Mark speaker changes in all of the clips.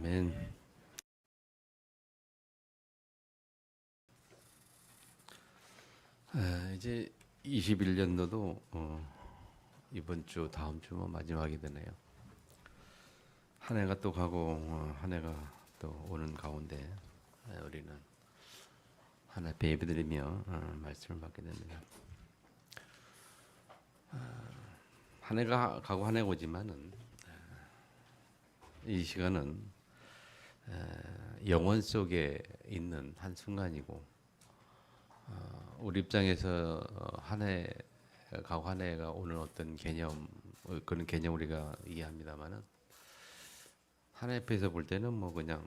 Speaker 1: 아멘. 이제 21년도도 이번 주 다음 주면 마지막이 되네요. 한 해가 또 가고 한 해가 또 오는 가운데 우리는 하나 예배드리며 말씀을 받게 됩니다. 한 해가 가고 한 해 오지만은 이 시간은 영원 속에 있는 한 순간이고 우리 입장에서 한 해 가고 한 해가 오는 어떤 개념 그런 개념 우리가 이해합니다만은 한 해 앞에서 볼 때는 뭐 그냥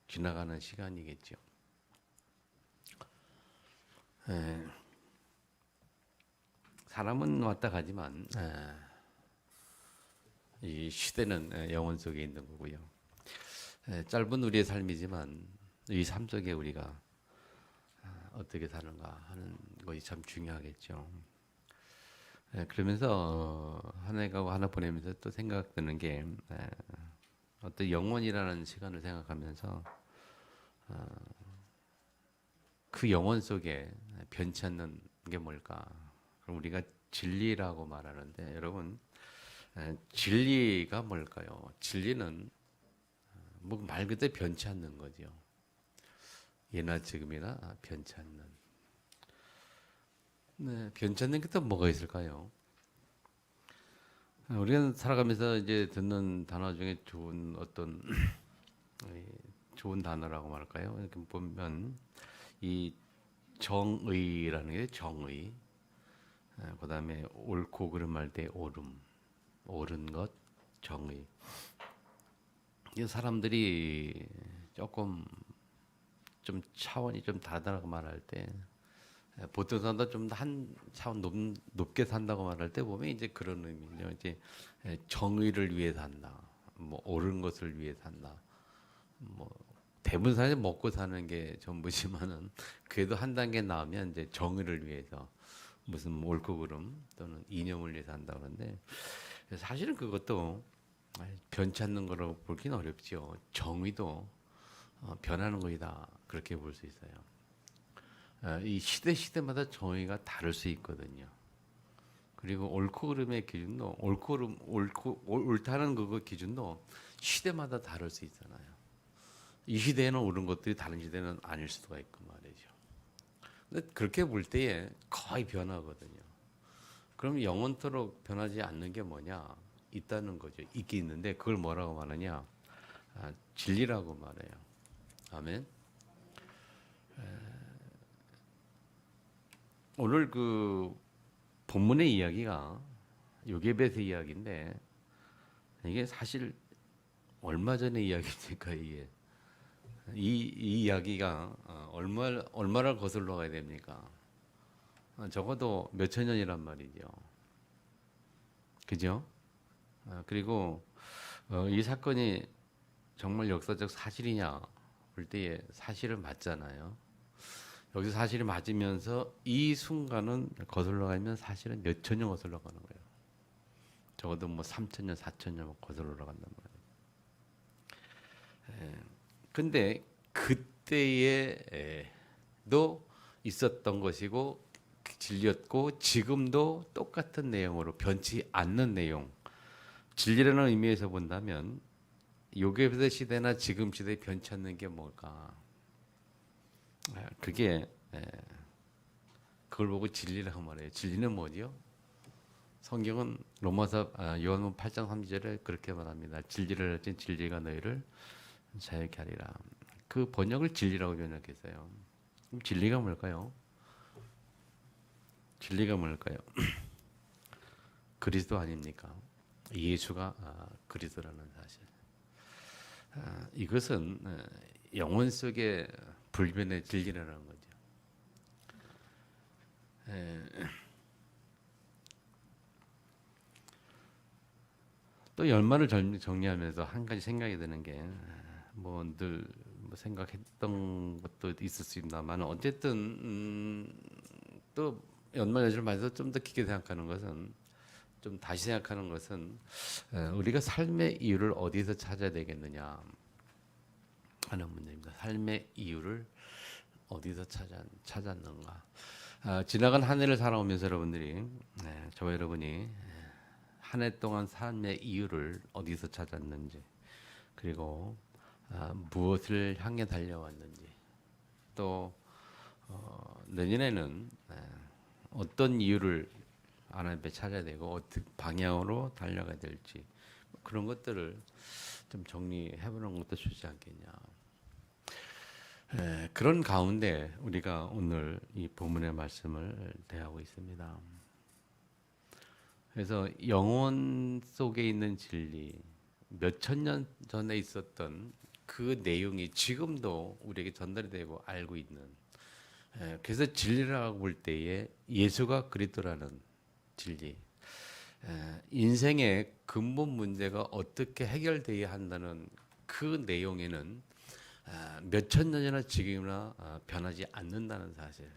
Speaker 1: 지나가는 시간이겠죠. 사람은 왔다 가지만 이 시대는 영원 속에 있는 거고요. 짧은 우리의 삶이지만 이 삶 속에 우리가 어떻게 사는가 하는 것이 참 중요하겠죠. 그러면서 한 해 가고 하나 보내면서 또 생각드는 게 어떤 영원이라는 시간을 생각하면서 그 영원 속에 변치 않는 게 뭘까? 그럼 우리가 진리라고 말하는데 여러분 진리가 뭘까요? 진리는 뭐 말 그대로 변치 않는 거죠. 예나 지금이나 변치 않는. 네, 변치 않는 게 또 뭐가 있을까요? 우리가 살아가면서 이제 듣는 단어 중에 좋은 어떤 좋은 단어라고 말할까요? 이렇게 보면 이 정의라는 게 정의, 그다음에 옳고 그름 할 때 옳음, 옳은 것, 정의. 이 사람들이 조금 좀 차원이 좀 다르다고 말할 때 보통 사람보다 좀 한 차원 높게 산다고 말할 때 보면 이제 그런 의미죠. 이제 정의를 위해 산다, 뭐 옳은 것을 위해 산다. 뭐 대부분 사람이 먹고 사는 게 전부지만은 그래도 한 단계 나오면 이제 정의를 위해서 무슨 옳고 그름 또는 이념을 위해서 한다 그러는데 사실은 그것도 변치 않는 거라고 보기는 어렵죠. 정의도 변하는 거이다 그렇게 볼 수 있어요. 이 시대마다 정의가 다를 수 있거든요. 그리고 옳고 그름의 기준도 옳다는 그거 기준도 시대마다 다를 수 있잖아요. 이 시대에는 옳은 것들이 다른 시대는 아닐 수가 있고 말이죠. 근데 그렇게 볼 때에 거의 변하거든요. 그럼 영원토록 변하지 않는 게 뭐냐? 있다는 거죠. 있긴 있는데 그걸 뭐라고 말하냐? 진리라고 말해요. 아멘. 오늘 그 본문의 이야기가 요게벳의 이야기인데 이게 사실 얼마 전의 이야기입니까 이게? 이 이야기가 얼마를 거슬러 가야 됩니까? 적어도 몇천 년이란 말이죠. 그죠? 그리고 이 사건이 정말 역사적 사실이냐 볼 때에 사실은 맞잖아요. 여기서 사실이 맞으면서 이 순간은 거슬러 가면 사실은 몇천 년 거슬러 가는 거예요. 적어도 뭐 3천 년, 4천 년 거슬러 간단 말이에요. 근데 그때에도 있었던 것이고 진리였고 지금도 똑같은 내용으로 변치 않는 내용. 진리라는 의미에서 본다면 요괴부대 시대나 지금 시대에 변치 않는 게 뭘까? 그게 그걸 보고 진리라고 말해요. 진리는 뭐죠? 성경은 로마서 요한복음 8장 3절에 그렇게 말합니다. 진리를 알진 진리가 너희를 자유케 하리라. 그 번역을 진리라고 번역했어요. 그럼 진리가 뭘까요? 진리가 뭘까요? 그리스도 아닙니까? 예수가 그리스도라는 사실. 이것은 영혼 속의 불변의 진리라는 거죠. 또 열마를 정리하면서 한 가지 생각이 드는 게 뭐 늘 생각했던 것도 있을 수 있나만 어쨌든 또 연말 연시를 맞아서 좀 더 깊게 생각하는 것은 좀 다시 생각하는 것은 우리가 삶의 이유를 어디서 찾아야 되겠느냐 하는 문제입니다. 삶의 이유를 어디서 찾았는가. 지나간 한 해를 살아오면서 여러분들이 저와 여러분이 한 해 동안 삶의 이유를 어디서 찾았는지, 그리고 무엇을 향해 달려왔는지, 또 내년에는 어떤 이유를 하나님 앞에 찾아야 되고 어떤 방향으로 달려가야 될지, 그런 것들을 좀 정리해보는 것도 좋지 않겠냐. 그런 가운데 우리가 오늘 이 본문의 말씀을 대하고 있습니다. 그래서 영혼 속에 있는 진리, 몇천 년 전에 있었던 그 내용이 지금도 우리에게 전달이 되고 알고 있는, 그래서 진리라고 볼 때에 예수가 그리스도라는 진리, 인생의 근본 문제가 어떻게 해결되어야 한다는 그 내용에는 몇천 년이나 지금이나 변하지 않는다는 사실,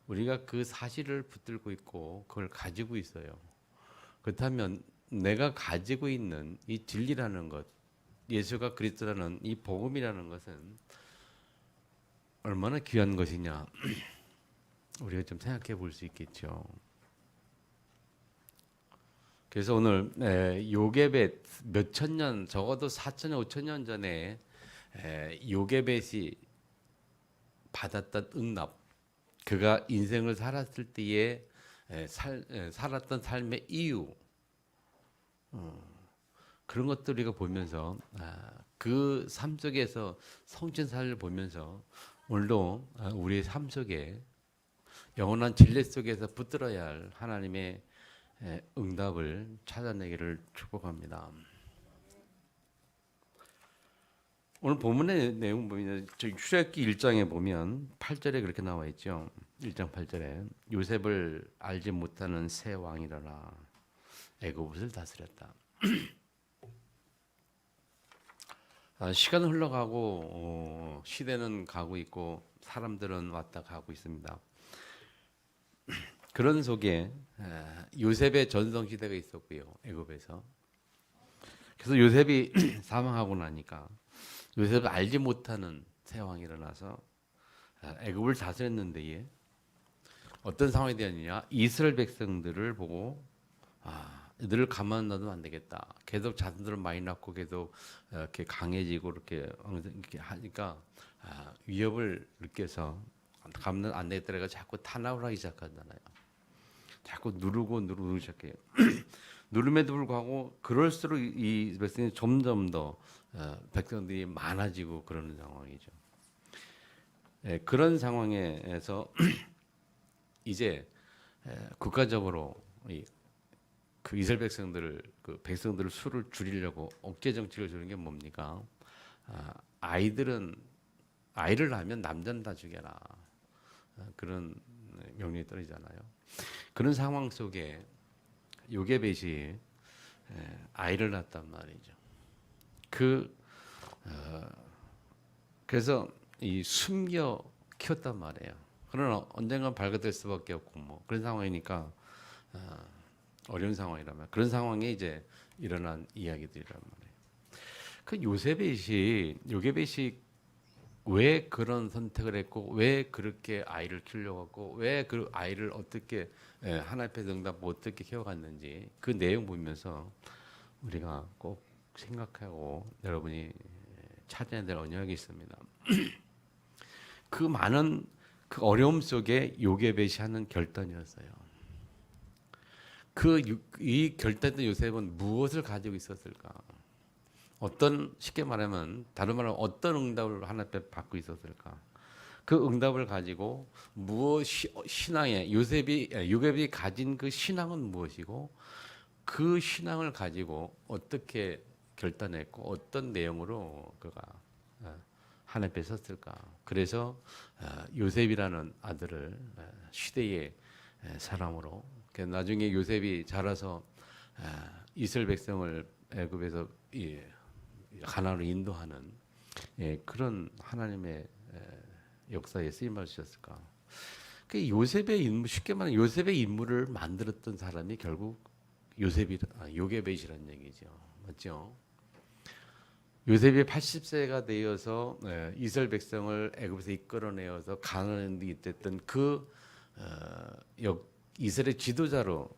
Speaker 1: 우리가 그 사실을 붙들고 있고 그걸 가지고 있어요. 그렇다면 내가 가지고 있는 이 진리라는 것, 예수가 그리스도라는 이 복음이라는 것은 얼마나 귀한 것이냐 우리가 좀 생각해 볼 수 있겠죠. 그래서 오늘 요게벳 몇천 년, 적어도 4천, 5천 년 전에 요게벳이 받았던 응답, 그가 인생을 살았을 때에 살았던 삶의 이유, 그런 것들 우리가 보면서 그 삶 속에서 성취사를 보면서 오늘도 우리의 삶 속에 영원한 진리 속에서 붙들어야 할 하나님의 응답을 찾아내기를 축복합니다. 오늘 본문의 내용 보면 출애굽기 1장에 보면 8절에 그렇게 나와 있죠. 1장 8절에 요셉을 알지 못하는 새 왕이라나 애굽을 다스렸다. 시간은 흘러가고 시대는 가고 있고 사람들은 왔다 가고 있습니다. 그런 속에 요셉의 전성 시대가 있었고요, 애굽에서. 그래서 요셉이 사망하고 나니까 요셉을 알지 못하는 새 왕이 일어나서 애굽을 다스렸는데 어떤 상황이 되었느냐? 이스라엘 백성들을 보고 이들을 가만 놔두면 안 되겠다. 계속 자손들을 많이 낳고 계속 이렇게 강해지고 이렇게 하니까 위협을 느껴서 가면 안 되겠다. 그래서 자꾸 탄압을 하기 시작하잖아요. 자꾸 누르기 시작해요. 누름에도 불구하고 그럴수록 이 백성이 점점 더 백성들이 많아지고 그러는 상황이죠. 그런 상황에서 이제 국가적으로 그 이스라엘 백성들을 그 백성들을 수를 줄이려고 억제 정책을 주는 게 뭡니까? 아이를 낳으면 남자는 다 죽여라. 그런 명령이 떨어지잖아요. 그런 상황 속에 요게벳이 아이를 낳았단 말이죠. 그래서 이 숨겨 키웠단 말이에요. 그러나 언젠가 발견될 수밖에 없고 뭐 그런 상황이니까 어려운 상황이라면 그런 상황에 이제 일어난 이야기들이란 말이에요. 그 요게벳이 왜 그런 선택을 했고 왜 그렇게 아이를 키우려고 했고 왜 그 아이를 어떻게 하나님 앞에 응답 어떻게 키워갔는지 그 내용 보면서 우리가 꼭 생각하고 여러분이 찾아야 될 언약이 있습니다. 그 많은 그 어려움 속에 요게벳이 하는 결단이었어요. 이 결단된 요셉은 무엇을 가지고 있었을까? 쉽게 말하면 다른 말로 어떤 응답을 하나님 앞에 받고 있었을까? 그 응답을 가지고 요셉이 가진 그 신앙은 무엇이고 그 신앙을 가지고 어떻게 결단했고 어떤 내용으로 그가 하나님 앞에 섰을까? 그래서 요셉이라는 아들을 시대의 사람으로 나중에 요셉이 자라서 이스라엘 백성을 애굽에서 가나안으로 인도하는 그런 하나님의 역사에 쓰임 받으셨을까? 그 요셉의 인물, 쉽게 말하면 요셉의 인물을 만들었던 사람이 결국 요게벳이라는 얘기죠. 맞죠? 요셉이 80세가 되어서 이스라엘 백성을 애굽에서 이끌어내어서 가나안에 있던 이스라엘 지도자로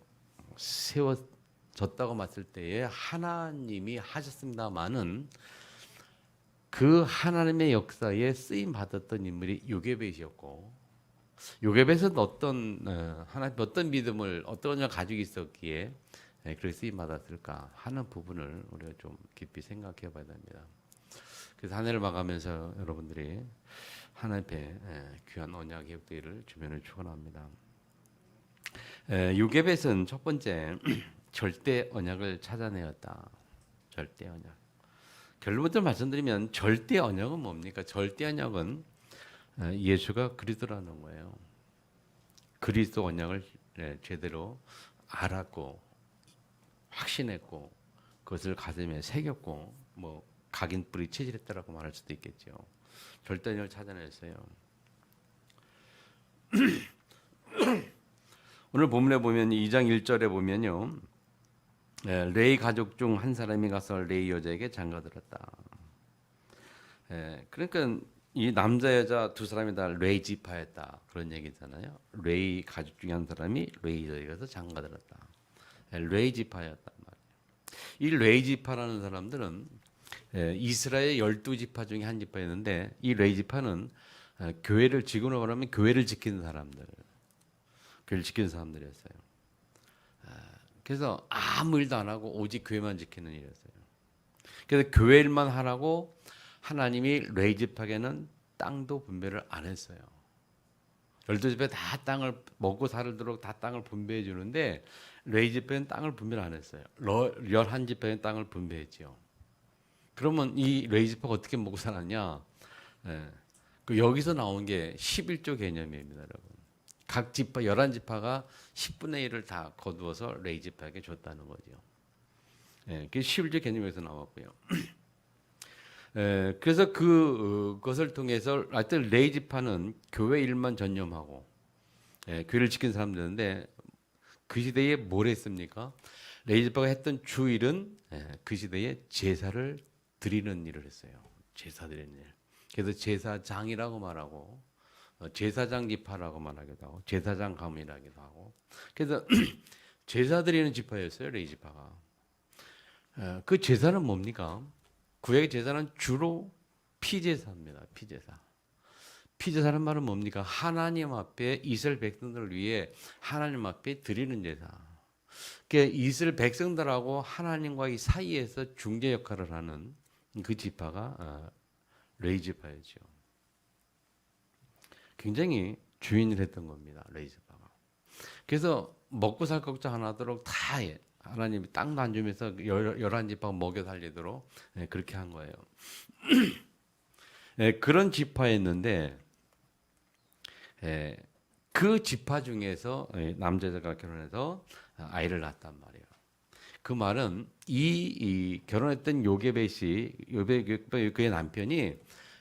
Speaker 1: 세워졌다고 봤을 때에 하나님이 하셨습니다마는 그 하나님의 역사에 쓰임 받았던 인물이 요게벳이었고, 요게벳은 어떤 믿음을 어떤 걸 가지고 있었기에 그렇게 쓰임 받았을까 하는 부분을 우리가 좀 깊이 생각해 봐야 됩니다. 그래서 한 해를 마감하면서 여러분들이 하나님 앞에 귀한 언약 회복되기를 주변을 축원합니다. 요게벳은 첫 번째 절대 언약을 찾아내었다. 절대 언약. 결론부터 말씀드리면 절대 언약은 뭡니까? 절대 언약은 예수가 그리스도라는 거예요. 그리스도 언약을 제대로 알았고 확신했고 그것을 가슴에 새겼고 뭐 각인 뿌리 체질했다라고 말할 수도 있겠죠. 절대 언약을 찾아냈어요. 오늘 본문에 보면 2장 1절에 보면요. 레이 가족 중 한 사람이 가서 레이 여자에게 장가들었다. 그러니까 이 남자 여자 두 사람이 다 레이 지파였다 그런 얘기잖아요. 레이 가족 중에 한 사람이 레이 여자에게 가서 장가들었다. 레이 지파였단 말이에요. 이 레이 지파라는 사람들은 이스라엘 12지파 중에 한 지파였는데 이 레이 지파는 교회를 지금으로 말하면 교회를 지키는 사람들, 교회를 지키는 사람들이었어요. 그래서 아무 일도 안 하고 오직 교회만 지키는 일이었어요. 그래서 교회 일만 하라고 하나님이 레위 지파에게는 땅도 분배를 안 했어요. 12지파에 다 땅을 먹고 살도록 다 땅을 분배해 주는데 레위 지파에는 땅을 분배를 안 했어요. 11지파에는 땅을 분배했죠. 그러면 이 레위 지파가 어떻게 먹고 살았냐? 여기서 나온 게 11조 개념입니다, 여러분. 각 지파 11지파가 10분의 1을 다 거두어서 레위 지파에게 줬다는 거죠. 그게 11조 개념에서 나왔고요. 그래서 그것을 통해서 하여튼 레위 지파는 교회 일만 전념하고 교회를 지킨 사람들인데 그 시대에 뭘 했습니까? 레위 지파가 했던 주일은 그 시대에 제사를 드리는 일을 했어요. 제사 드리는 일. 그래서 제사장이라고 말하고 제사장 지파라고 말하기도 하고 제사장 가문이라기도 하고 그래서 제사 드리는 지파였어요. 레위 지파가. 그 제사는 뭡니까? 구약의 제사는 주로 피제사입니다. 피제사. 피제사는 말은 뭡니까? 하나님 앞에 이스라엘 백성들을 위해 하나님 앞에 드리는 제사. 그러니까 이스라엘 백성들하고 하나님과의 사이에서 중재 역할을 하는 그 지파가 레위 지파였죠. 굉장히 주인을 했던 겁니다. 레위 지파가. 그래서 먹고 살 걱정 안 하도록 다 하나님이 땅도 안 주면서 11지파가 먹여 살리도록 그렇게 한 거예요. 그런 지파였는데 그 지파 중에서 남자가 결혼해서 아이를 낳았단 말이에요. 그 말은 이 결혼했던 요게벳이 그의 남편이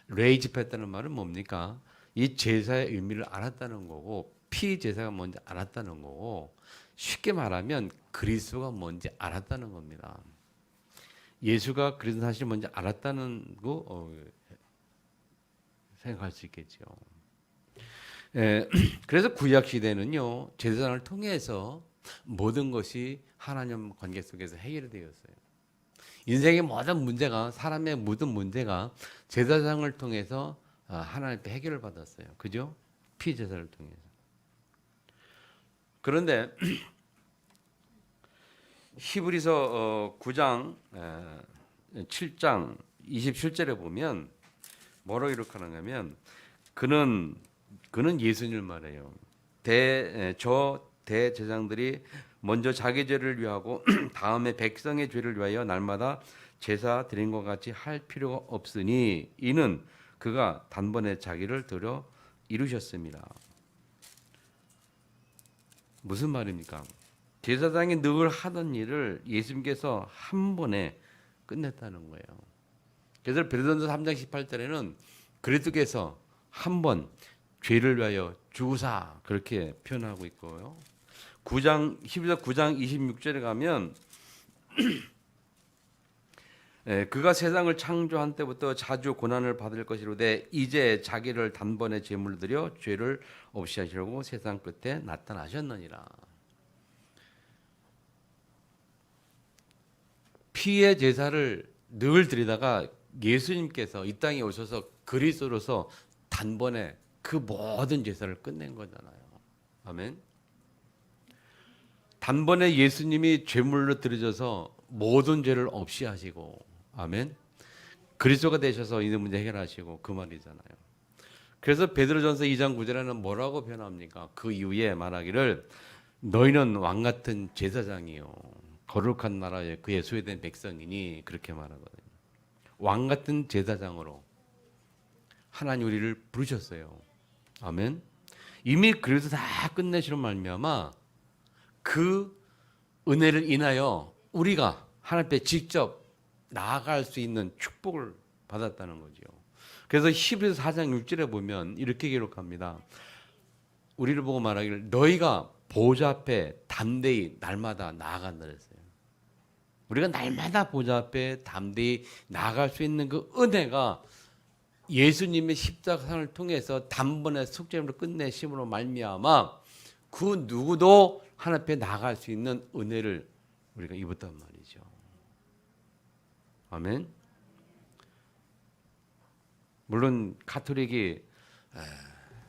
Speaker 1: 레위 지파였다는 말은 뭡니까? 이 제사의 의미를 알았다는 거고 피제사가 뭔지 알았다는 거고 쉽게 말하면 그리스도가 뭔지 알았다는 겁니다. 예수가 그리스도 사실 뭔지 알았다는 거 생각할 수 있겠죠. 그래서 구약 시대는요 제사장을 통해서 모든 것이 하나님 관계 속에서 해결되었어요. 인생의 모든 문제가 사람의 모든 문제가 제사장을 통해서 하나님께 해결을 받았어요. 그죠? 피제사를 통해서. 그런데 히브리서 9장 7장 27절에 보면 뭐라고 이렇게 하냐면 그는 예수님을 말해요. 저 대제사장들이 먼저 자기 죄를 위하고 다음에 백성의 죄를 위하여 날마다 제사 드린 것 같이 할 필요가 없으니 이는 그가 단번에 자기를 들여 이루셨습니다. 무슨 말입니까? 제사장이 늘 하던 일을 예수님께서 한 번에 끝냈다는 거예요. 그래서 베드로전서 3장 18절에는 그리스도께서 한 번 죄를 위하여 죽으사 그렇게 표현하고 있고요. 히브리서 9장 26절에 가면 그가 세상을 창조한 때부터 자주 고난을 받을 것이로되 이제 자기를 단번에 제물로 드려 죄를 없이 하시려고 세상 끝에 나타나셨느니라. 피의 제사를 늘 드리다가 예수님께서 이 땅에 오셔서 그리스도로서 단번에 그 모든 제사를 끝낸 거잖아요. 아멘. 단번에 예수님이 제물로 드려져서 모든 죄를 없이 하시고, 아멘. 그리스도가 되셔서 이 문제 해결하시고 그 말이잖아요. 그래서 베드로전서 2장 9절에는 뭐라고 표현합니까? 그 이후에 말하기를 너희는 왕 같은 제사장이요 거룩한 나라에 그의 소유된 백성이니 그렇게 말하거든요. 왕 같은 제사장으로 하나님 우리를 부르셨어요. 아멘. 이미 그래서 다 끝내시는 말미암아 그 은혜를 인하여 우리가 하나님 앞에 직접 나아갈 수 있는 축복을 받았다는 거죠. 그래서 히브리서 4장 6절에 보면 이렇게 기록합니다. 우리를 보고 말하기를 너희가 보좌 앞에 담대히 날마다 나아간다 그랬어요. 우리가 날마다 보좌 앞에 담대히 나아갈 수 있는 그 은혜가 예수님의 십자가상을 통해서 단번에 속죄함으로 끝내심으로 말미암아 그 누구도 하나님 앞에 나아갈 수 있는 은혜를 우리가 입었단 말이죠. 아멘. 물론 가톨릭이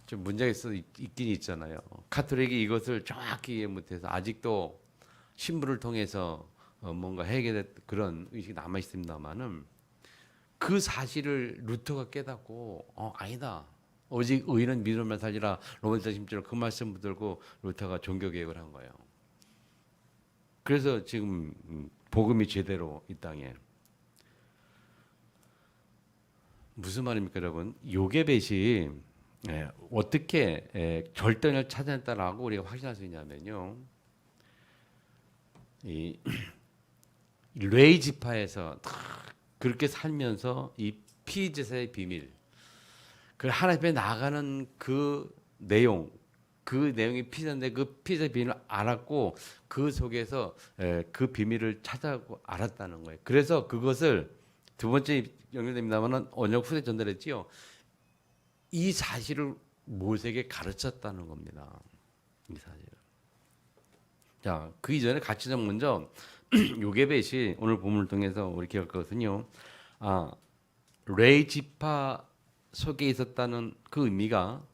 Speaker 1: 좀 문제가 있긴 있잖아요. 가톨릭이 이것을 정확히 이해 못해서 아직도 신부를 통해서 뭔가 해결된 그런 의식이 남아 있습니다만은 그 사실을 루터가 깨닫고 아니다. 오직 의인은 믿음만 살리라. 로마서 10절 그 말씀 붙들고 루터가 종교 개혁을 한 거예요. 그래서 지금 복음이 제대로 이 땅에 무슨 말입니까, 여러분? 요게벳이 어떻게 절단을 찾아냈다라고 우리가 확신할 수 있냐면요. 이 레위 지파에서 그렇게 살면서 이 피제사의 비밀, 그 하나님 앞에 나가는 그 내용, 그 내용이 피제인데 그 피제의 비밀을 알았고 그 속에서 그 비밀을 찾아고 알았다는 거예요. 그래서 그것을 두 번째 연결됩니다만은 언약 후대 전달했지요. 이 사실을 모세에게 가르쳤다는 겁니다. 이 사실을. 자, 그 이전에 같이 좀 먼저 요게벳이 오늘 본문을 통해서 우리 기억하거든요. 레위 지파 속에 있었다는 그 의미가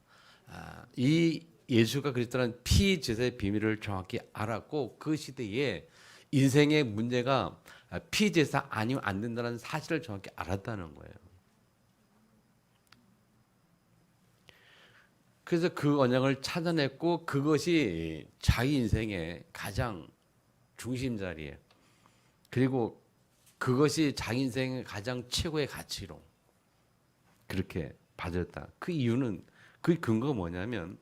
Speaker 1: 이 예수가 그리스도라는 피 제사의 비밀을 정확히 알았고 그 시대에 인생의 문제가 피 제사 아니면 안 된다는 사실을 정확히 알았다는 거예요. 그래서 그 언약을 찾아냈고 그것이 자기 인생의 가장 중심 자리에 그리고 그것이 자기 인생의 가장 최고의 가치로 그렇게 받았다. 그 이유는 그 근거가 뭐냐면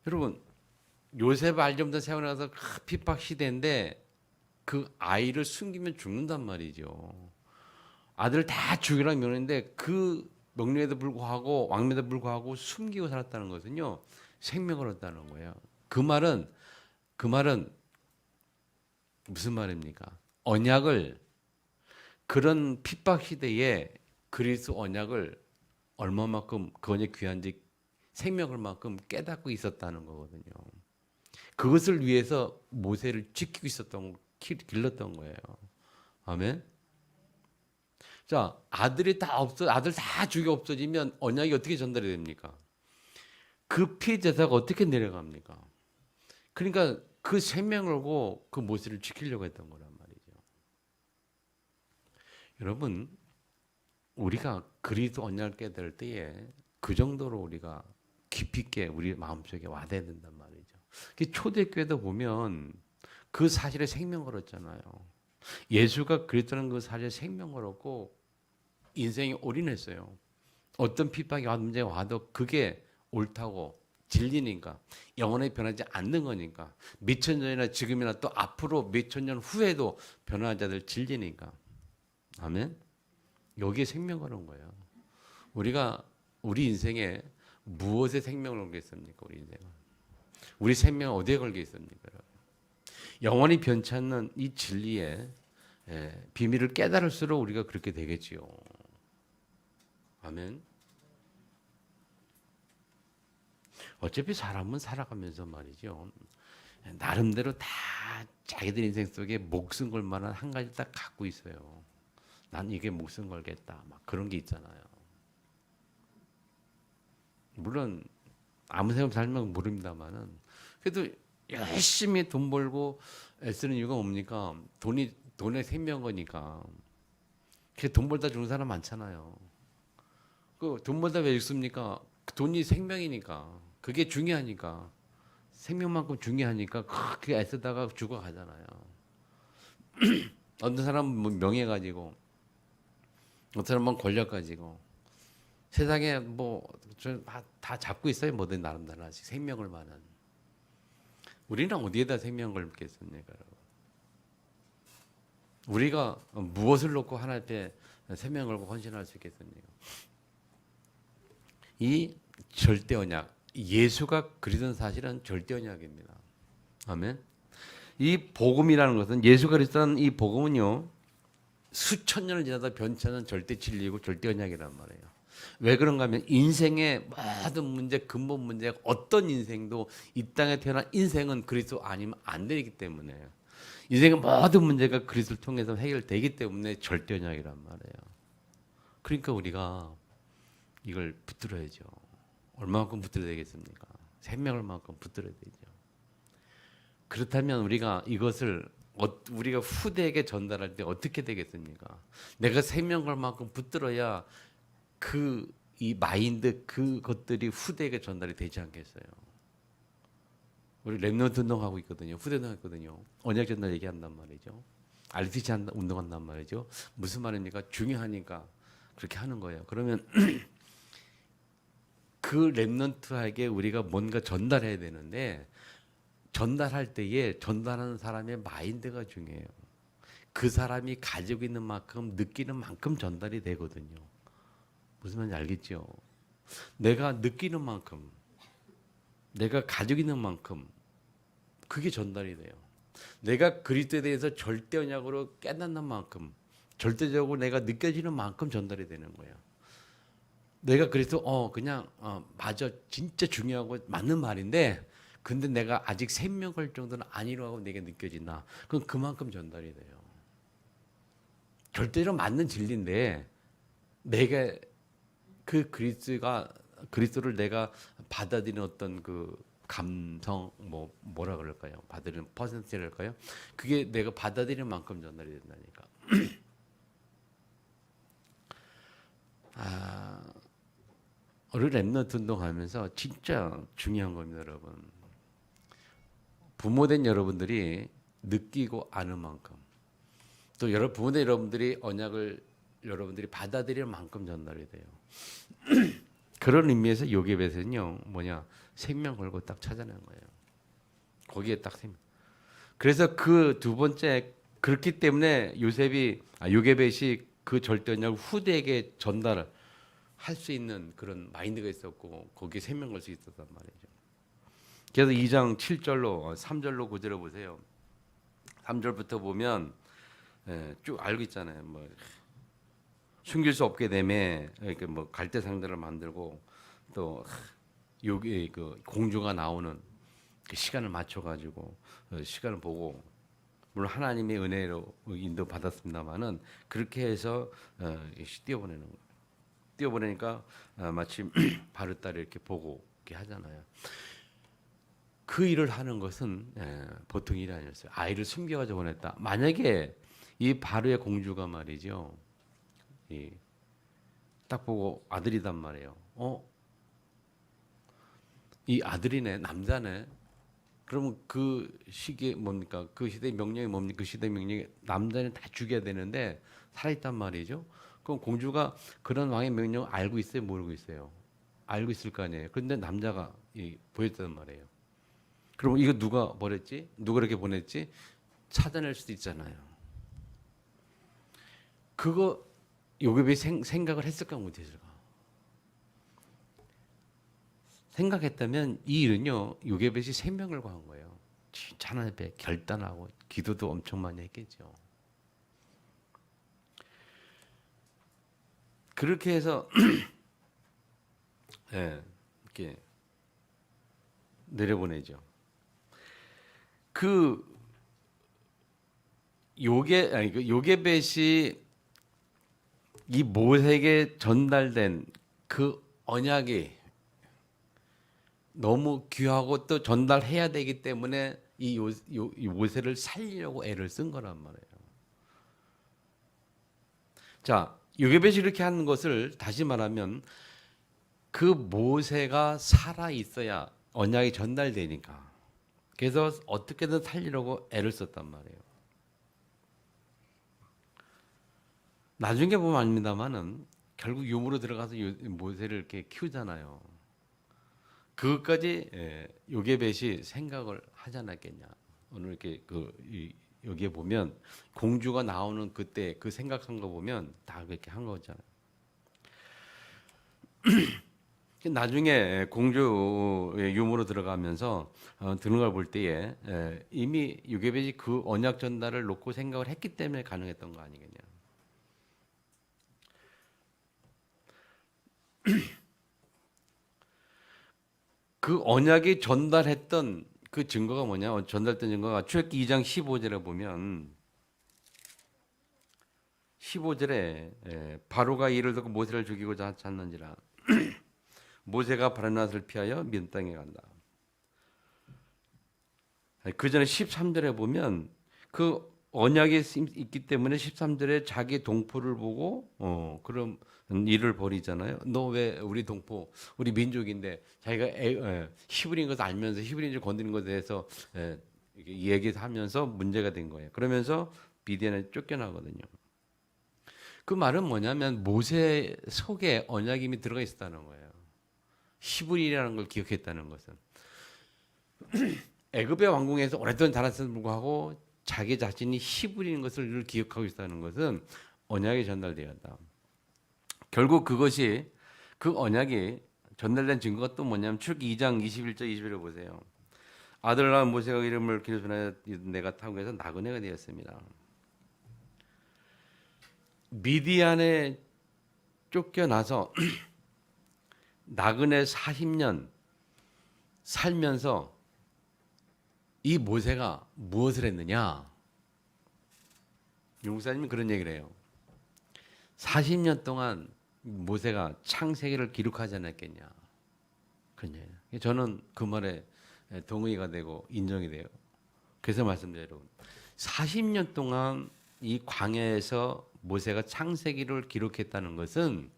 Speaker 1: 여러분 요셉 알점부터 세워나가서 핍박 시대인데 그 아이를 숨기면 죽는단 말이죠. 아들 다 죽이라는 명령인데 그 명령에도 불구하고 왕명에도 불구하고 숨기고 살았다는 것은요 생명을 얻었다는 거예요. 그 말은 무슨 말입니까? 언약을 그런 핍박 시대에 그리스도 언약을 얼마만큼 그 언약 귀한지 생명을 만큼 깨닫고 있었다는 거거든요. 그것을 위해서 모세를 지키고 있었던 길렀던 거예요. 아멘. 자, 아들 다 죽여 없어지면 언약이 어떻게 전달이 됩니까? 그 피제사가 어떻게 내려갑니까? 그러니까 그 생명을 걸고 그 모세를 지키려고 했던 거란 말이죠. 여러분, 우리가 그리스도 언약을 깨달을 때에 그 정도로 우리가 깊이 있게 우리 마음속에 와닿아야 된단 말이죠. 초대교회도 보면 그 사실에 생명 걸었잖아요. 예수가 그랬다는 그 사실에 생명 걸었고 인생이 올인했어요. 어떤 핍박이 와도 문제가 와도 그게 옳다고 진리니까 영원히 변하지 않는 거니까 몇천 년이나 지금이나 또 앞으로 몇천 년 후에도 변화하는 자들 진리니까 아멘. 여기에 생명 거는 거예요. 우리가 우리 인생에 무엇에 생명을 얻겠습니까? 우리 인생은 우리 생명 어디에 걸려 있습니까? 영원히 변치 않는 이 진리의 비밀을 깨달을수록 우리가 그렇게 되겠지요. 아멘. 어차피 사람은 살아가면서 말이죠. 나름대로 다 자기들 인생 속에 목숨 걸 만한 한 가지 딱 갖고 있어요. 난 이게 목숨 걸겠다. 막 그런 게 있잖아요. 물론 아무 생각 없이 살면 모릅니다만은 그래도 열심히 돈 벌고 애쓰는 이유가 뭡니까? 돈의 생명인 거니까. 돈 벌다 죽는 사람 많잖아요. 그 돈 벌다 왜 죽습니까? 돈이 생명이니까. 그게 중요하니까. 생명만큼 중요하니까 그렇게 애쓰다가 죽어가잖아요. 어떤 사람은 뭐 명예 가지고, 어떤 사람은 권력 가지고, 세상에 다 잡고 있어요. 뭐든 나름대로 생명을 만한. 우리는 어디에다 생명을 걸겠습니까, 여러분? 우리가 무엇을 놓고 하나님 앞에 생명을 걸고 헌신할 수 있겠습니까? 이 절대 언약, 예수가 그리스도는 사실은 절대 언약입니다. 아멘. 이 복음이라는 것은 예수 그리스도는 이 복음은요 수천 년을 지나다 변치 않는 절대 진리이고 절대 언약이란 말이에요. 왜 그런가 하면 인생의 모든 문제, 근본 문제, 어떤 인생도 이 땅에 태어난 인생은 그리스도 아니면 안 되기 때문에 인생의 모든 문제가 그리스도를 통해서 해결되기 때문에 절대 언약이란 말이에요. 그러니까 우리가 이걸 붙들어야죠. 얼마만큼 붙들어야 되겠습니까? 생명을 만큼 붙들어야 되죠. 그렇다면 우리가 이것을 우리가 후대에게 전달할 때 어떻게 되겠습니까? 내가 생명걸만큼 붙들어야 이 마인드 그것들이 후대에게 전달이 되지 않겠어요? 우리 랩넌트 운동하고 있거든요. 후대 운동했거든요. 언약 전달 얘기한단 말이죠. RTC 운동한단 말이죠. 무슨 말입니까? 중요하니까 그렇게 하는 거예요. 그러면 그 랩넌트에게 우리가 뭔가 전달해야 되는데 전달할 때에 전달하는 사람의 마인드가 중요해요. 그 사람이 가지고 있는 만큼 느끼는 만큼 전달이 되거든요. 무슨 말인지 알겠죠? 내가 느끼는 만큼 내가 가지고 있는 만큼 그게 전달이 돼요. 내가 그리스도에 대해서 절대 언약으로 깨닫는 만큼 절대적으로 내가 느껴지는 만큼 전달이 되는 거예요. 내가 그래서 맞아 진짜 중요하고 맞는 말인데 근데 내가 아직 생명 걸 정도는 아니라고 내게 느껴진다. 그럼 그만큼 전달이 돼요. 절대로 맞는 진리인데 내가 그 그리스도를 내가 받아들이는 어떤 그 감성 뭐라 그럴까요? 받아들이는 퍼센트랄까요? 그게 내가 받아들이는 만큼 전달이 된다니까. 우리 랩넌트 운동하면서 진짜 중요한 겁니다, 여러분. 부모된 여러분들이 느끼고 아는 만큼 또 부모된 여러분들이 언약을 여러분들이 받아들이는 만큼 전달이 돼요. 그런 의미에서 요셉에서는요 생명 걸고 딱 찾아낸 거예요. 거기에 딱 생명. 그래서 그 두 번째 그렇기 때문에 요셉이 그 절대 언약을 후대에게 전달을 할 수 있는 그런 마인드가 있었고 거기에 생명 걸 수 있었단 말이죠. 그래서 2장 7절로 3절로 구절을 보세요. 3절부터 보면 쭉 알고 있잖아요. 숨길 수 없게 되매 이렇게 갈대상들을 만들고 또 여기 그 공주가 나오는 그 시간을 맞춰 가지고 시간을 보고 물론 하나님의 은혜로 인도 받았습니다만은 그렇게 해서 띄워보내는 거예요. 띄워보내니까 마침 바르다를 이렇게 보고 이렇게 하잖아요. 그 일을 하는 것은 보통 일이 아니었어요. 아이를 숨겨가지고 보냈다. 만약에 이 바르의 공주가 말이죠. 딱 보고 아들이단 말이에요. 이 아들이네, 남자네. 그러면 그 시기에 뭡니까? 그 시대의 명령이 뭡니까? 그 시대의 명령이 남자는 다 죽여야 되는데 살아있단 말이죠. 그럼 공주가 그런 왕의 명령을 알고 있어요? 모르고 있어요? 알고 있을 거 아니에요. 그런데 남자가 보였단 말이에요. 그럼 이거 누가 버렸지? 누가 이렇게 보냈지? 찾아낼 수도 있잖아요. 그거 요셉이 생각을 했을까 못했을까? 생각했다면 이 일은요 요게벳이 생명을 구한 거예요. 진짜 하나님 앞에 결단하고 기도도 엄청 많이 했겠죠. 그렇게 해서 예, 이렇게 내려보내죠. 그 요게벳이 이 모세에게 전달된 그 언약이 너무 귀하고 또 전달해야 되기 때문에 이 모세를 살리려고 애를 쓴 거란 말이에요. 자, 요게벳이 이렇게 하는 것을 다시 말하면 그 모세가 살아 있어야 언약이 전달되니까. 그래서 어떻게든 살리려고 애를 썼단 말이에요. 나중에 보면 압니다만은 결국 유무로 들어가서 모세를 이렇게 키우잖아요. 그것까지 요게벳이 생각을 하지 않았겠냐. 오늘 이렇게 여기에 보면 공주가 나오는 그때 그 생각한 거 보면 다 그렇게 한 거잖아요. 나중에 공주의 유무로 들어가면서 드는 걸 볼 때에 이미 요게벳이 그 언약 전달을 놓고 생각을 했기 때문에 가능했던 거 아니겠냐. 그 언약이 전달했던 그 증거가 뭐냐? 전달된 증거가 출애굽기 2장 15절에 보면 15절에 바로가 이를 듣고 모세를 죽이고자 찾는지라 모세가 바르낫을 피하여 미디안 땅에 간다. 그 전에 13절에 보면 그 언약이 있기 때문에 13절에 자기 동포를 보고 그럼 일을 벌이잖아요. 너 왜 우리 동포, 우리 민족인데 자기가 히브리인 것을 알면서 히브리인 줄 건드린 것에 대해서 얘기하면서 문제가 된 거예요. 그러면서 미디안에 쫓겨나거든요. 그 말은 뭐냐면 모세 속에 언약이 이미 들어가 있었다는 거예요. 히브리라는 걸 기억했다는 것은 애굽의 왕궁에서 오랫동안 자랐음에도 불구하고 자기 자신이 히브리인 것을 늘 기억하고 있다는 것은 언약이 전달되었다. 결국 그것이 그 언약이 전달된 증거가 또 뭐냐면 출애굽기 2장 21절 21절 보세요. 아들을 낳은 모세가 이름을 기르시나 내가 타국에서 나그네가 되었습니다. 미디안에 쫓겨나서 나그네 40년 살면서 이 모세가 무엇을 했느냐? 용사님이 그런 얘기를 해요. 40년 동안 모세가 창세기를 기록하지 않았겠냐. 그런 얘기예요. 저는 그 말에 동의가 되고 인정이 돼요. 그래서 말씀드려요. 여러분. 40년 동안 이 광야에서 모세가 창세기를 기록했다는 것은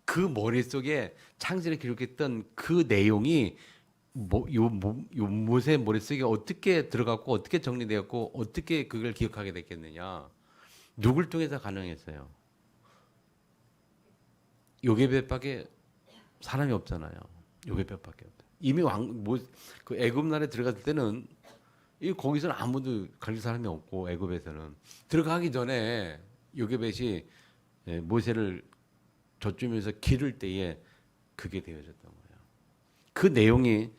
Speaker 1: 그 머릿속에 창세기를 기록했던 그 내용이 요 모세 머릿속에 어떻게 들어갔고 어떻게 정리되었고 어떻게 그걸 기억하게 됐겠느냐. 누굴 통해서 가능했어요? 요게벳밖에 사람이 없잖아요. 요게벳밖에 없어요. 이미 그 애굽 나라에 들어갔을 때는 거기서는 아무도 가릴 사람이 없고 애굽에서는 들어가기 전에 요게벳이 모세를 저쯤에서 기를 때에 그게 되어졌던 거예요. 그 내용이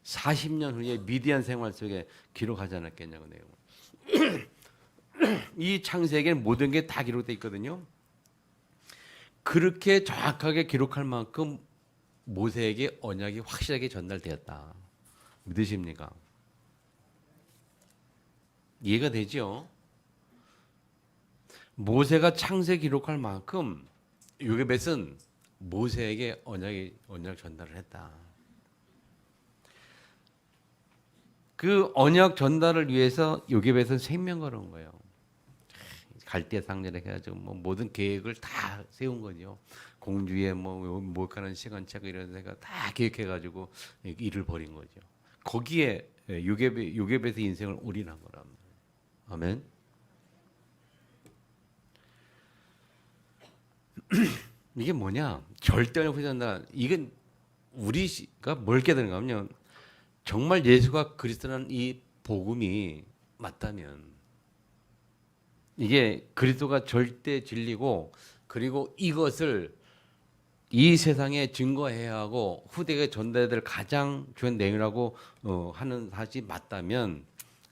Speaker 1: 40년 후에 미디안 생활 속에 기록하지 않았겠냐고 내용을. 이 창세기에는 모든 게 다 기록되어 있거든요. 그렇게 정확하게 기록할 만큼 모세에게 언약이 확실하게 전달되었다. 믿으십니까? 이해가 되죠? 모세가 창세 기록할 만큼 요게벳은 모세에게 언약 전달을 했다. 그 언약 전달을 위해서 요게벳은 생명 걸은 거예요. 갈대 상전에 해가지고 모든 계획을 다 세운 거죠. 공주의 목하는 시간책 이런 데가 다 계획해가지고 일을 벌인 거죠. 거기에 요게벳의 인생을 올인한 거란 말이에요. 아멘. 이게 뭐냐? 절대로 후회한다. 이건 우리가 뭘 깨달은가 하면 정말 예수가 그리스도라는 이 복음이 맞다면 이게 그리스도가 절대 진리고 그리고 이것을 이 세상에 증거해야 하고 후대에 전달해야 될 가장 중요한 내용이라고 하는 사실이 맞다면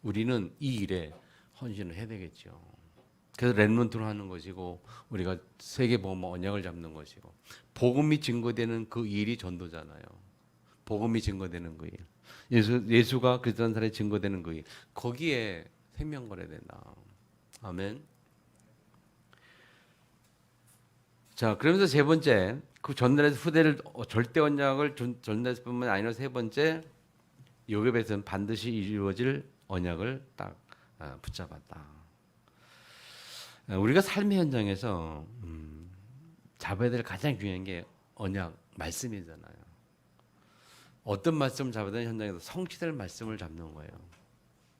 Speaker 1: 우리는 이 일에 헌신을 해야 되겠죠. 그래서 렘넌트로 하는 것이고 우리가 세계복음 언약을 잡는 것이고 복음이 증거되는 그 일이 전도잖아요. 복음이 증거되는 그 일. 예수가 그리스도 사람이 증거되는 그 일. 거기에 생명 걸어야 된다. 아멘. 자, 그러면서 세 번째, 그 전달해서 후대를 절대 언약을 전달했을 뿐만 아니라 세 번째, 요셉에서는 반드시 이루어질 언약을 딱 붙잡았다. 우리가 삶의 현장에서 잡아야 될 가장 중요한 게 언약 말씀이잖아요. 어떤 말씀을 잡아야 되는 현장에서 성취될 말씀을 잡는 거예요.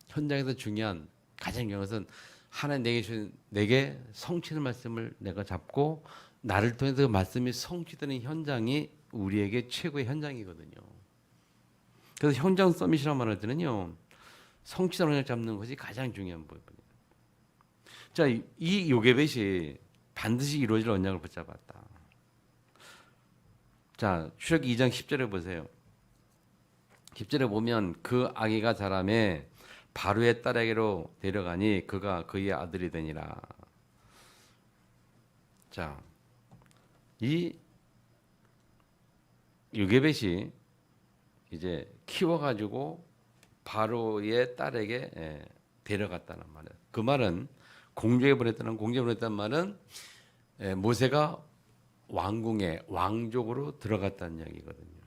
Speaker 1: 현장에서 중요한 가장 중요한 것은 하나님 내게 성취될 말씀을 내가 잡고 나를 통해서 그 말씀이 성취되는 현장이 우리에게 최고의 현장이거든요. 그래서 현장 서밋이라고 말할 때는요, 성취된 언약 잡는 것이 가장 중요한 부분이에요. 자, 이 요게벳이 반드시 이루어질 언약을 붙잡았다. 자, 출애굽기 2장 10절에 보세요. 10절에 보면 그 아기가 자라매 바로의 딸에게로 데려가니 그가 그의 아들이 되니라. 자, 이 요게벳이 이제 키워가지고 바로의 딸에게 데려갔다는 말이에요. 그 말은 공주에 보냈다는 말은 모세가 왕궁에 왕족으로 들어갔다는 이야기거든요.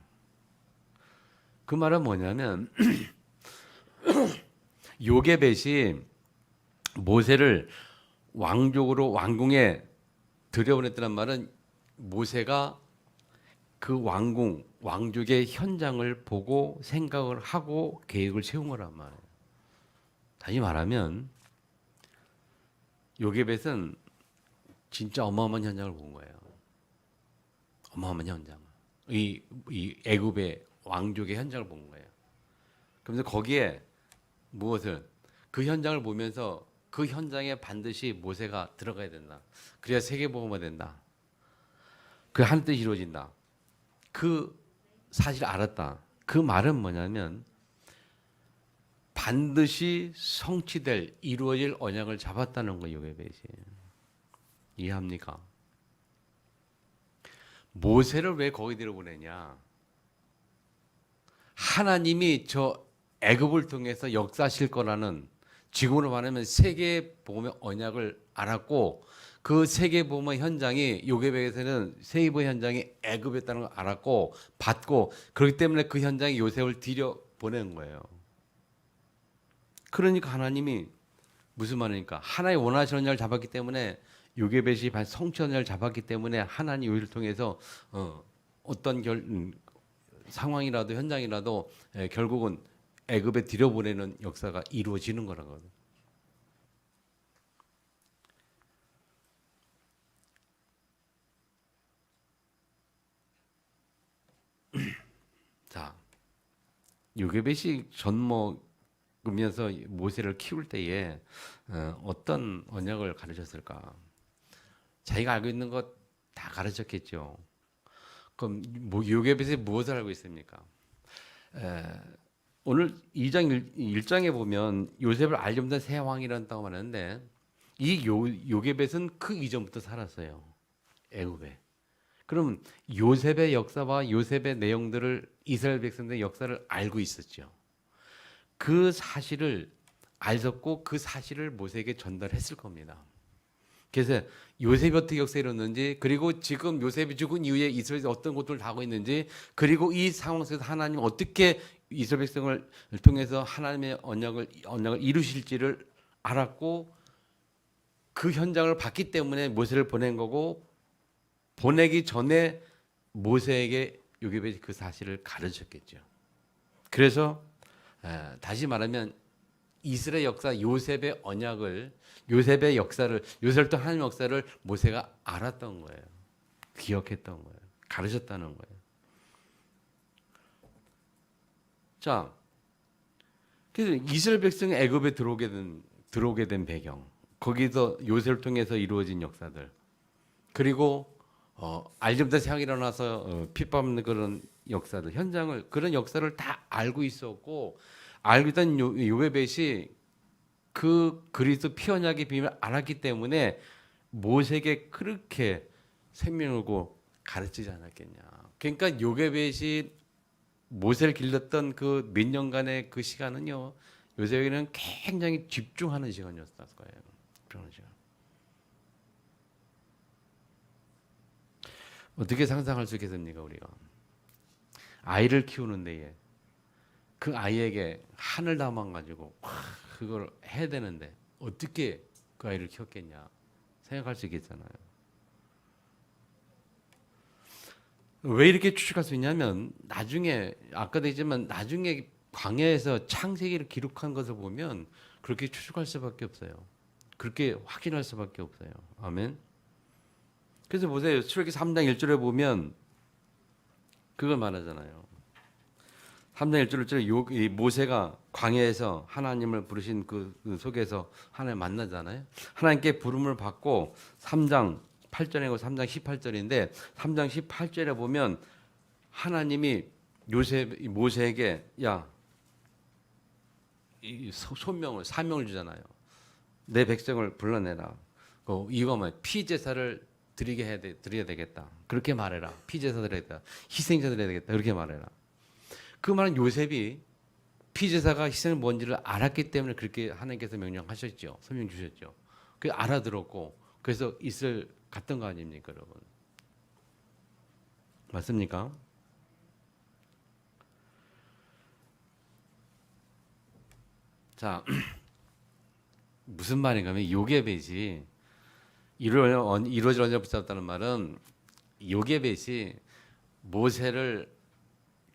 Speaker 1: 그 말은 뭐냐면 요게벳이 모세를 왕족으로 왕궁에 들여보냈다는 말은 모세가 그 왕족의 현장을 보고 생각을 하고 계획을 세운 거란 말이에요. 다시 말하면 요게벳은 진짜 어마어마한 현장을 본 거예요. 어마어마한 현장. 이 애굽의 왕족의 현장을 본 거예요. 그러면서 거기에 무엇을 그 현장을 보면서 그 현장에 반드시 모세가 들어가야 된다. 그래야 세계복음화 된다. 그 하늘 뜻이 이루어진다. 그 사실을 알았다. 그 말은 뭐냐면 반드시 성취될 이루어질 언약을 잡았다는 거예요. 요게벳이. 이해합니까? 모세를 왜 거기 데려보내냐? 하나님이 저 애굽을 통해서 역사하실 거라는, 지금으로 말하면 세계복음의 언약을 알았고 그 세계복음의 현장이 요게벳에서는 세계복음의 현장이 애굽이었다는 걸 알았고 받고, 그렇기 때문에 그 현장에 요셉을 들여보낸 거예요. 그러니까 하나님이 무슨 말입니까? 하나님 원하시는 언약을 잡았기 때문에, 요게벳이 성취한 언약을 잡았기 때문에 하나님 요셉을 통해서 어떤 상황이라도 현장이라도 결국은 애굽에 들여보내는 역사가 이루어지는 거라거든요. 자, 요게벳이 젖먹으면서 모세를 키울 때에 어떤 언약을 가르쳤을까? 자기가 알고 있는 것 다 가르쳤겠죠. 그럼 요게벳이 무엇을 알고 있습니까? 오늘 2장 1장에 보면 요셉을 알지 못한 새 왕이란다고 하는데, 이 요게벳은 그 이전부터 살았어요. 애굽에. 그럼 요셉의 역사와 요셉의 내용들을, 이스라엘 백성들의 역사를 알고 있었죠. 그 사실을 알았고 그 사실을 모세에게 전달했을 겁니다. 그래서 요셉이 어떻게 역사에 이뤘는지, 그리고 지금 요셉이 죽은 이후에 이스라엘이 어떤 고통을 당하고 있는지, 그리고 이 상황 속에서 하나님 어떻게 이스라엘 백성을 통해서 하나님의 언약을 이루실지를 알았고 그 현장을 봤기 때문에 모세를 보낸 거고, 보내기 전에 모세에게 요게벳이 그 사실을 가르쳤겠죠. 그래서 다시 말하면 이스라엘 역사, 요셉의 언약을, 요셉의 역사를, 요셉을 통한 하나님의 역사를 모세가 알았던 거예요. 기억했던 거예요. 가르쳤다는 거예요. 자, 그래서 이스라엘 백성이 애굽에 들어오게 된 배경, 거기서 요셉을 통해서 이루어진 역사들, 그리고 알림부터 생각이 일어나서 핍박하는 그런 역사들, 현장을 그런 역사를 다 알고 있었고 알고 있던 요베벳이 그 그리스도 피 언약의 비밀을 알았기 때문에 모세에게 그렇게 생명을 고 가르치지 않았겠냐. 그러니까 요게벳이 모세를 길렀던 그 몇 년간의 그 시간은요, 요셉에게는 굉장히 집중하는 시간이었을 거예요. 집중하는 시간. 어떻게 상상할 수 있겠습니까, 우리가? 아이를 키우는 데에 그 아이에게 한을 담아가지고 그걸 해야 되는데 어떻게 그 아이를 키웠겠냐 생각할 수 있겠잖아요. 왜 이렇게 추측할 수 있냐면 나중에 아까도 했지만 나중에 광야에서 창세기를 기록한 것을 보면 그렇게 추측할 수밖에 없어요. 그렇게 확신할 수밖에 없어요. 아멘. 그래서 보세요. 출애굽기 3장 1절에 보면 그걸 말하잖아요. 3장 1절에 모세가 광야에서 하나님을 부르신 그 속에서 하나님 만나잖아요. 하나님께 부름을 받고 3장 8절이고 3장 18절인데 3장 18절에 보면 하나님이 모세에게 소명을 사명을 주잖아요. 내 백성을 불러내라. 이거 뭐 피제사를 드려야 되겠다. 그렇게 말해라. 피제사 드려야 되겠다. 희생자 드려야 되겠다. 그렇게 말해라. 그 말은 요셉이 피제사가 희생을 뭔지를 알았기 때문에 그렇게 하나님께서 명령하셨죠. 설명 주셨죠. 그 알아들었고 그래서 이스라엘 갔던 거 아닙니까, 여러분? 맞습니까? 자, 무슨 말인가 하면 요게벳이 이루어질 언제가 붙잡았다는 말은 요게벳이 모세를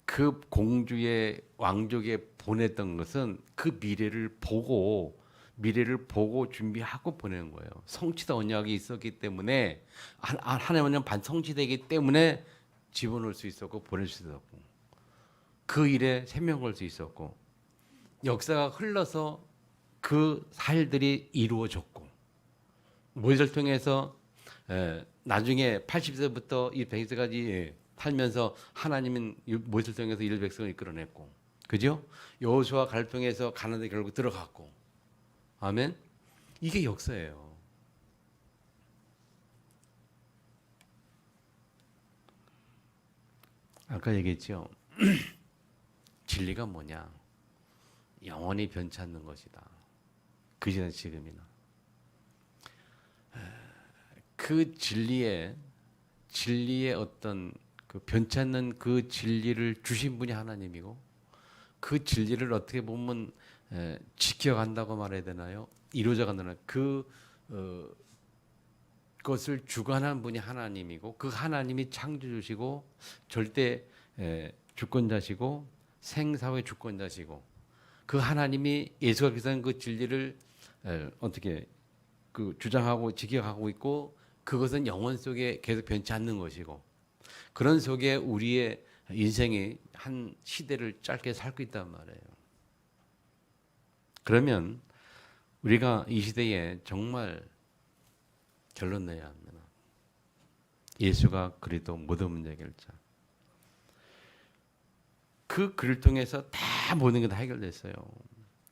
Speaker 1: 그 공주의 왕족에 보냈던 것은 그 미래를 보고 준비하고 보내는 거예요. 성취다 언약이 있었기 때문에 하나님의 언약 반성취되기 때문에 집어넣을 수 있었고 보낼 수 있었고 그 일에 생명 걸 수 있었고 역사가 흘러서 그 사일들이 이루어졌고 모세를 통해서 나중에 80세부터 이 100세까지 살면서 하나님은 모세를 통해서 이스라엘 백성을 이끌어냈고, 그죠? 여호수아 갈을 통해서 가나안에 결국 들어갔고, 아멘. 이게 역사예요. 아까 얘기했죠. 진리가 뭐냐? 영원히 변치 않는 것이다. 그전에 지금이나. 그 진리의 어떤 그 변치 않는 그 진리를 주신 분이 하나님이고 그 진리를 어떻게 보면 지켜간다고 말해야 되나요? 이루어져 간다는 그것을 주관한 분이 하나님이고 그 하나님이 창조주시고 절대 주권자시고 생사의 주권자시고 그 하나님이 예수가 그리스도는 그 진리를 어떻게 그 주장하고 지켜가고 있고 그것은 영원 속에 계속 변치 않는 것이고 그런 속에 우리의 인생이 한 시대를 짧게 살고 있단 말이에요. 그러면 우리가 이 시대에 정말 결론 내야 합니다. 예수가 그리스도 모든 문제 해결자. 그 글을 통해서 다 모든 게 다 해결됐어요.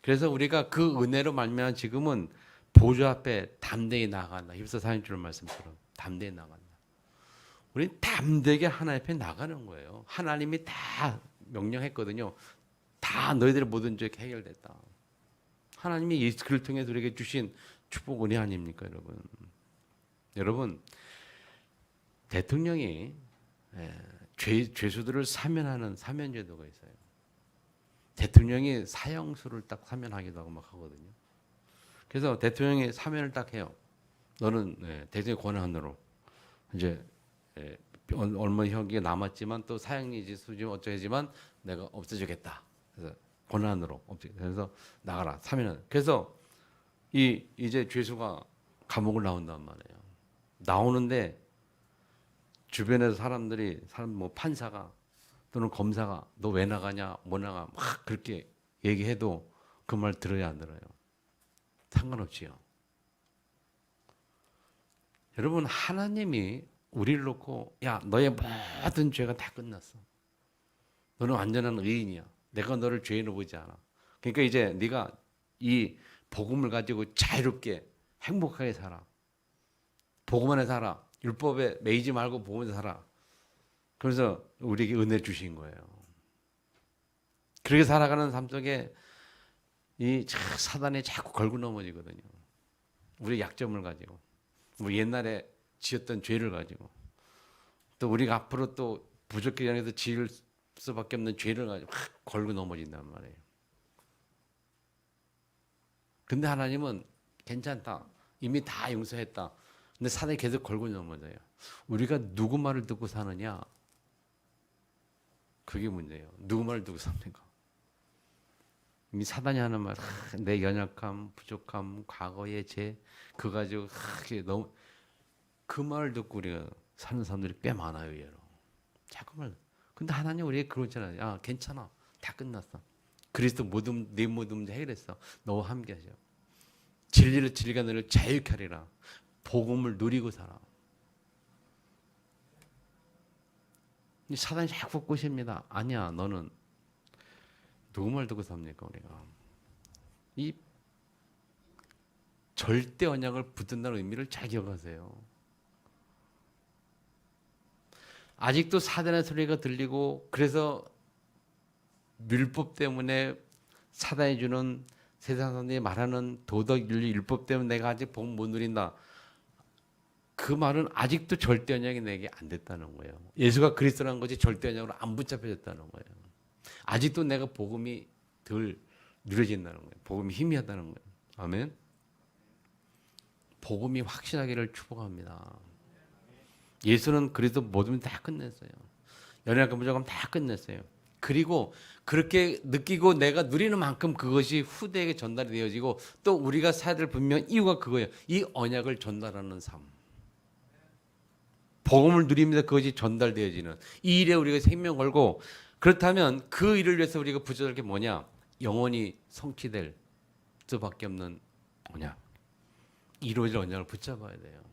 Speaker 1: 그래서 우리가 그 은혜로 말미암아 지금은 보좌 앞에 담대히 나간다. 히브리서 4절 말씀처럼 담대히 나간다. 우리는 담대하게 하나님 앞에 나가는 거예요. 하나님이 다 명령했거든요. 다 너희들의 모든 죄가 해결됐다. 하나님이 예수 그를 통해서 우리에게 주신 축복 은혜 아닙니까, 여러분? 여러분, 대통령이 죄수들을 사면하는 사면제도가 있어요. 대통령이 사형수를 딱 사면하기도 하고 막 하거든요. 그래서 대통령이 사면을 딱 해요. 너는 대통령 권한으로 이제 얼마 형기가 남았지만 또 사형리지 수지 어쩌지만 내가 없애주겠다. 그래서 권한으로 그래서 나가라 사면은. 그래서 이제 죄수가 감옥을 나온단 말이에요. 나오는데 주변에서 사람 뭐 판사가 또는 검사가 너 왜 나가냐 뭐 나가 막 그렇게 얘기해도 그 말 들어야 안 들어요. 상관없지요. 여러분 하나님이 우리를 놓고 야 너의 모든 죄가 다 끝났어. 너는 완전한 의인이야. 내가 너를 죄인으로 보지 않아. 그러니까 이제 네가 이 복음을 가지고 자유롭게 행복하게 살아. 복음 안에 살아. 율법에 매이지 말고 복음 안에 살아. 그래서 우리에게 은혜 주신 거예요. 그렇게 살아가는 삶 속에 이 사단이 자꾸 걸고 넘어지거든요. 우리의 약점을 가지고, 우리 옛날에 지었던 죄를 가지고, 또 우리가 앞으로 또 부족하게 해서 지을 수밖에 없는 죄를 가지고 확 걸고 넘어진단 말이에요. 근데 하나님은 괜찮다. 이미 다 용서했다. 근데 사단이 계속 걸고 넘어져요. 우리가 누구 말을 듣고 사느냐? 그게 문제예요. 누구 말을 듣고 삽니까? 이미 사단이 하는 말, 내 연약함, 부족함, 과거의 죄, 그거 가지고 너무 그 말을 듣고 우리가 사는 사람들이 꽤 많아요, 얘로. 잠깐만. 근데 하나님 우리에게 그러잖아요. 야, 괜찮아. 다 끝났어. 그리스도 모든 네 모든 문제 해결했어. 너와 함께하죠. 진리를 진리가 너를 자유케 하리라. 복음을 누리고 살아. 사단이 자꾸 꼬십니다. 아니야, 너는 누구 말 듣고 삽니까, 우리가? 이 절대 언약을 붙든다는 의미를 잘 기억하세요. 아직도 사단의 소리가 들리고 그래서 율법 때문에 사단이 주는 세상 사람들이 말하는 도덕 윤리 율법 때문에 내가 아직 복음 못 누린다. 그 말은 아직도 절대 언약이 내게 안 됐다는 거예요. 예수가 그리스도라는 것이 절대 언약으로 안 붙잡혀졌다는 거예요. 아직도 내가 복음이 덜 누려진다는 거예요. 복음이 희미하다는 거예요. 아멘. 복음이 확신하기를 축복합니다. 예수는 그리스도 모든 다 끝냈어요. 연약한 부족함 다 끝냈어요. 그리고 그렇게 느끼고 내가 누리는 만큼 그것이 후대에게 전달이 되어지고 또 우리가 사야 될 분명 이유가 그거예요. 이 언약을 전달하는 삶. 복음을 누리면서 그것이 전달되어지는 이 일에 우리가 생명 걸고 그렇다면 그 일을 위해서 우리가 붙여야 될 게 뭐냐? 영원히 성취될 수밖에 없는 언약. 이루어질 언약을 붙잡아야 돼요.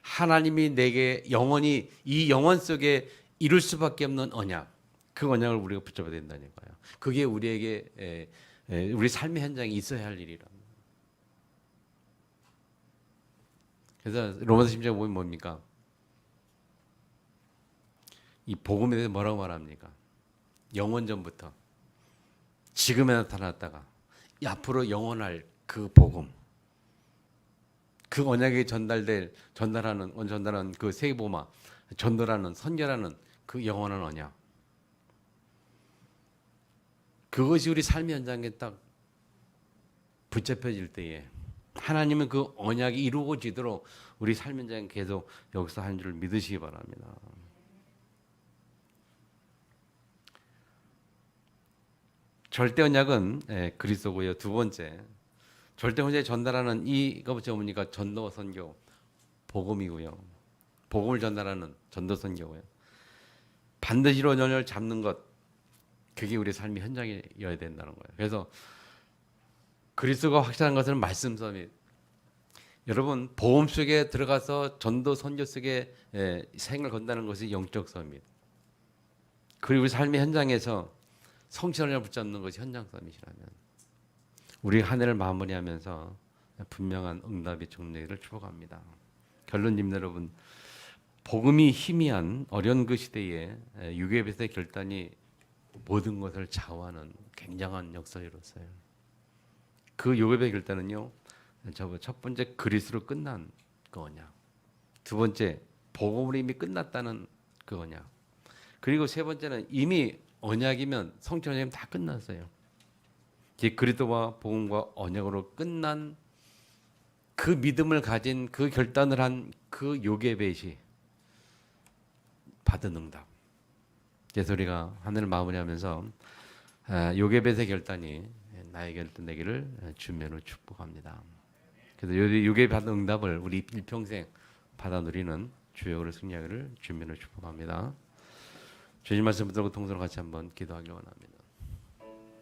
Speaker 1: 하나님이 내게 영원히 이 영원 속에 이룰 수밖에 없는 언약. 그 언약을 우리가 붙잡아야 된다니까요. 그게 우리에게 우리 삶의 현장에 있어야 할 일이라. 그래서 로마서 10장에 보면 뭡니까? 이 복음에 대해서 뭐라고 말합니까? 영원전부터 지금에 나타났다가 앞으로 영원할 그 복음, 그 언약에 전달하는 그 세계복음화, 전달하는 선결하는 그 영원한 언약. 그것이 우리 삶의 현장에 딱 붙잡혀질 때에 하나님은 그 언약이 이루어지도록 우리 삶의 현장에 계속 역사하는 줄 믿으시기 바랍니다. 절대 언약은 그리스도고요. 두 번째, 절대 언약에 전달하는 이거 뭡니까? 전도 선교, 복음이고요. 복음을 전달하는 전도 선교고요. 반드시 언약을 잡는 것, 그게 우리 삶의 현장이어야 된다는 거예요. 그래서 그리스도가 확실한 것은 말씀 서밋. 여러분 복음 속에 들어가서 전도 선교 속에 생을 건다는 것이 영적 서밋. 그리고 우리 삶의 현장에서 성취를 붙잡는 것이 현장 서밋이라면 우리 한 해를 마무리하면서 분명한 응답이 종례를 축복합니다. 결론입니다, 여러분. 복음이 희미한 어려운 그 시대에 유괴배의 결단이 모든 것을 좌우하는 굉장한 역사를 이뤘어요. 그 유괴배의 결단은요, 첫 번째 그리스도로 끝난 그 언약, 두 번째 복음으로 이미 끝났다는 그 언약, 그리고 세 번째는 이미 언약이면 성취 언약이면 다 끝났어요. 그리스도와 복음과 언약으로 끝난 그 믿음을 가진 그 결단을 한 그 요괴벳이 받은 응답. 그래서 우리가 하늘을 마무리하면서 요괴벳의 결단이 나의 결단 되기를 주면으로 축복합니다. 그래서 요괴 받은 응답을 우리 일평생 받아 누리는 주역으로 승리하기를 주면으로 축복합니다. 주님 말씀 붙들고 통성으로 같이 한번 기도하길 원합니다.